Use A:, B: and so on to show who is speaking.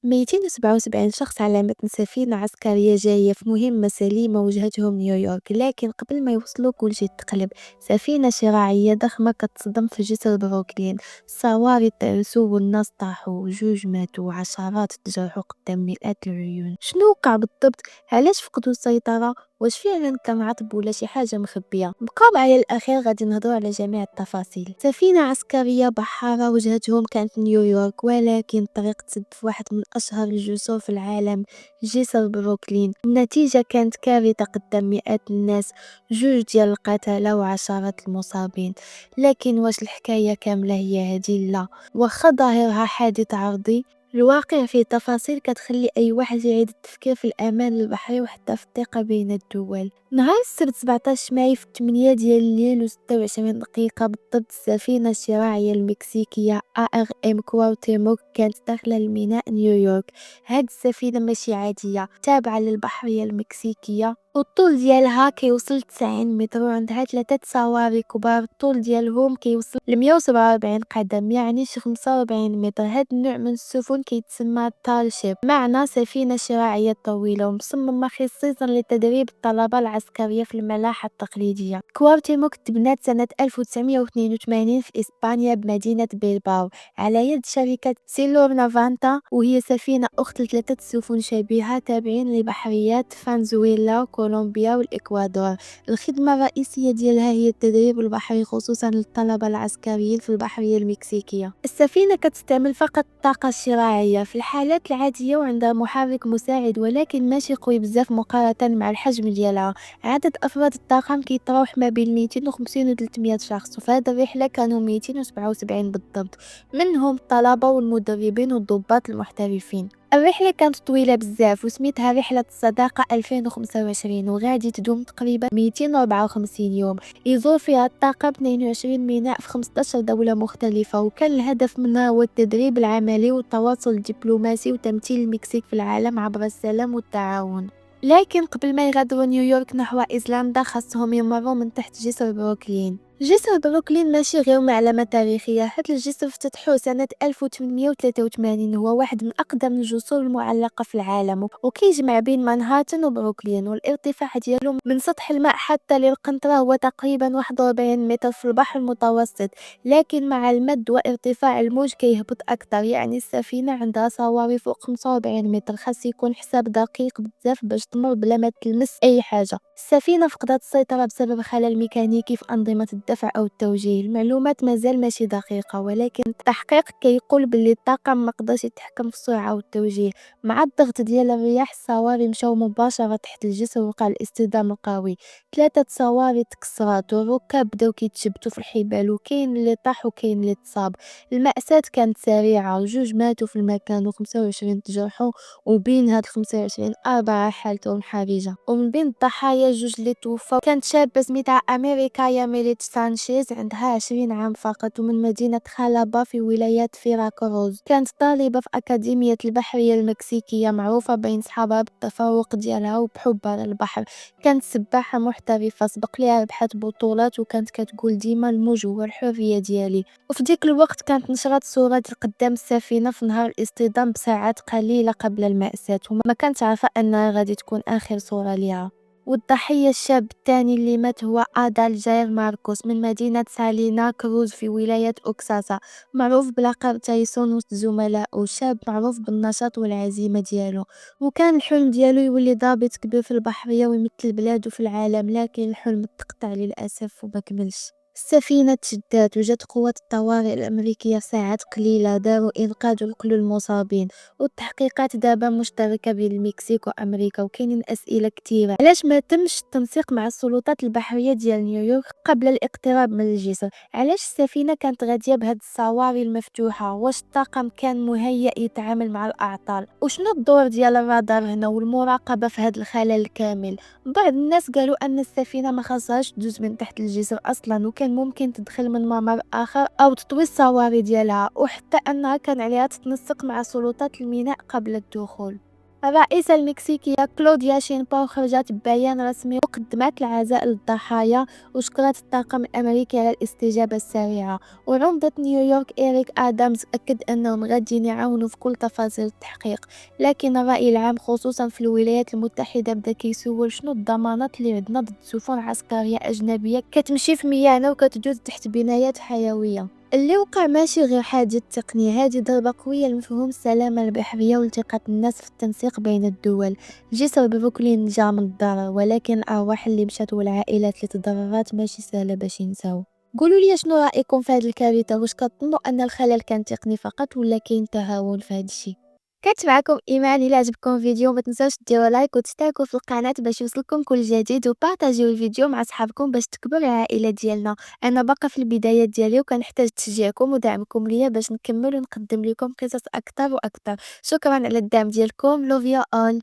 A: 277 شخص على متن سفينة عسكرية جاية في مهمة سليمة وجهتهم نيويورك، لكن قبل ما يوصلوا كل شي تقلب. سفينة شراعية ضخمة كتصدم في جسر بروكلين، الصواري تهرسوا والناس طاحوا، وجوج ماتوا وعشرات تجرحوا قدام مئات العيون. شنو وقع بالضبط؟ علاش فقدوا السيطرة؟ واش فعلا كان عطب ولا شي حاجة مخبية؟ بقاو معايا الأخير غادي نهضروا على جميع التفاصيل. سفينة عسكرية بحارة وجهتهم كانت نيويورك، ولكن الطريق تسد في واحد من أشهر الجسور في العالم، جسر بروكلين. النتيجة كانت كارثة قدام مئات الناس، جوج ديال القتلة وعشرات المصابين. لكن واش الحكاية كاملة هي هادي؟ لا، واخا ظاهرها حادث عرضي، الواقع فيه تفاصيل كتخلي أي واحد يعيد التفكير في الأمان البحري وحتى في الثقة بين الدول. نهار السبت 17 ماي في 8 ديال الليل و 26 دقيقة بالضبط، السفينة الشراعية المكسيكية ARM كواوتيموك كانت داخلة لميناء نيويورك. هاد السفينة ماشي عادية، تابعة للبحرية المكسيكية، والطول ديالها كيوصل 90 متر، وعندها 3 صواري كبار الطول ديالهم كيوصل ل 147 قدم، يعني شي 45 متر. هاد النوع من السفن كيتسمى تال شيب، معنى سفينة شراعية طويلة ومصممة خصيصا لتدريب الطلبة العسكرية في الملاحة التقليدية. كوارتيموك تبنات سنة 1982 في إسبانيا بمدينة بيلباو على يد شركة سيلور نافانتا، وهي سفينة أخت لثلاثة سفن شبيهة تابعين لبحريات فنزويلا كولومبيا والإكوادور. الخدمة الرئيسية ديالها هي التدريب البحري خصوصا للطلبة العسكريين في البحرية المكسيكية. السفينة كتستعمل فقط الطاقة الشراعية في الحالات العادية، وعندها محرك مساعد ولكن ماشي قوي بزاف مقارنة مع الحجم ديالها. عدد أفراد الطاقم كيتراوح ما بين 250 و 300 شخص، وفي هذه الرحلة كانوا 277 بالضبط، منهم الطلبة والمدربين والضباط المحترفين. الرحلة كانت طويلة بزاف وسميتها رحلة الصداقة 2025، وغادي تدوم تقريبا 254 يوم. يزور فيها الطاقم 22 ميناء في 15 دولة مختلفة، وكان الهدف منها هو التدريب العملي والتواصل الدبلوماسي وتمثيل المكسيك في العالم عبر السلام والتعاون. لكن قبل ما يغادروا نيويورك نحو ايسلندا خاصهم يمروا من تحت جسر بروكلين. جسر بروكلين ماشي غير معلمة تاريخية، هاد الجسر افتتحوه سنة 1883، هو واحد من أقدم الجسور المعلقة في العالم، وكيجمع بين مانهاتن وبروكلين، والارتفاع ديالو من سطح الماء حتى للقنطرة هو تقريبا 41 متر في البحر المتوسط. لكن مع المد وارتفاع الموج كيهبط أكثر، يعني السفينة عندها صواري فوق 45 متر، خاص يكون حساب دقيق بزاف باش تمر بلا ما تلمس أي حاجة. السفينة فقدت السيطرة بسبب خلل ميكانيكي في أنظمة الدفع أو التوجيه. المعلومات مازال ماشي دقيقة، ولكن التحقيق كيقول باللي الطاقم مقدرش يتحكم في السرعة والتوجيه. مع الضغط ديال الرياح الصواري مشاو مباشرة تحت الجسر، وقع الاصطدام القوي، 3 صواري تكسرات والركاب بداو كيتشبتوا في الحبال، وكاين اللي طاح وكاين اللي تصاب. المأساة كانت سريعة، وجوج ماتوا في المكان و25 تجرحوا، وبين هاد 25 4 حالتهم حرجة. ومن بين الضحايا جوج اللي توفوا كانت شابة سميتها أمريكا ياميليت سانشيز، عندها 20 عام فقط، ومن مدينة خالابا في ولاية فيراكروز. كانت طالبة في أكاديمية البحرية المكسيكية، معروفة بين صحابها بالتفوق ديالها وبحبها للبحر. كانت سباحة محترفة، سبق ليها ربحت بطولات، وكانت كتقول ديما الموج هو الحرية ديالي. وفي ديك الوقت كانت نشرت صورة قدام السفينة في نهار الاصطدام بساعات قليلة قبل المأساة، وما كانت عارفة أنها غادي تكون آخر صورة ليها. والضحية الشاب الثاني اللي مات هو آدال جاير ماركوس من مدينة سالينا كروز في ولاية أوكساسا، معروف بلقب تايسون وسط زملائه، شاب معروف بالنشاط والعزيمة ديالو، وكان الحلم ديالو يولي ضابط كبير في البحرية ويمثل بلادو في العالم. لكن الحلم تقطع للأسف وما كملش. السفينة تشدات وجات قوات الطوارئ الأمريكية ساعات قليلة، داروا إنقاذ لكل المصابين. والتحقيقات دابا مشتركة بين المكسيك وأمريكا، وكاينين أسئلة كتيرة. علاش ما تمش التنسيق مع السلطات البحرية ديال نيويورك قبل الاقتراب من الجسر؟ علاش السفينة كانت غادية بهاد الصواري المفتوحة؟ واش الطاقم كان مهيأ يتعامل مع الأعطال؟ وشنو الدور ديال الرادار هنا والمراقبة في هاد الخلل الكامل؟ بعض الناس قالوا أن السفينة ما خاصهاش تدوز من تحت الجسر أصلا، وكان ممكن تدخل من ممر آخر أو تطوي الصواري ديالها، وحتى أنها كان عليها تتنسق مع سلطات الميناء قبل الدخول. الرئيسة المكسيكية كلوديا شينباو خرجت ببيان رسمي وقدمت العزاء للضحايا وشكرت الطاقم الأمريكي على الاستجابة السريعة. وعمدة نيويورك إريك آدامز أكد أنهم غاديين يعاونوا في كل تفاصيل التحقيق. لكن الرأي العام خصوصا في الولايات المتحدة بدا كيسول شنو الضمانات اللي عندنا ضد سفن عسكرية أجنبية كتمشي في مياهنا وكتجوز تحت بنايات حيوية. اللي وقع ماشي غير حادث تقني، هذه ضربة قوية لمفهوم السلامة البحرية والثقة الناس في التنسيق بين الدول. الجسر بروكلين نجا من الضرر، ولكن الأرواح اللي مشات والعائلات اللي تضررات ماشي سهلة باش ينساو. قولوا لي شنو رأيكم في هذه الكارثة؟ واش كتظنوا أن الخلل كان تقني فقط ولا كاين تهاون في هذا الشيء؟ كانت معكم إيمان. إلا عجبكم الفيديو ما تنساوش ديروا لايك وتشتركوا في القناة باش يوصلكم كل جديد، وبارطاجيو الفيديو مع صحابكم باش تكبر العائلة ديالنا. انا باقا في البدايات ديالي وكنحتاج تشجيعكم ودعمكم ليا باش نكمل ونقدم لكم قصص اكثر واكثر. شكرا على الدعم ديالكم. لوفيا اول.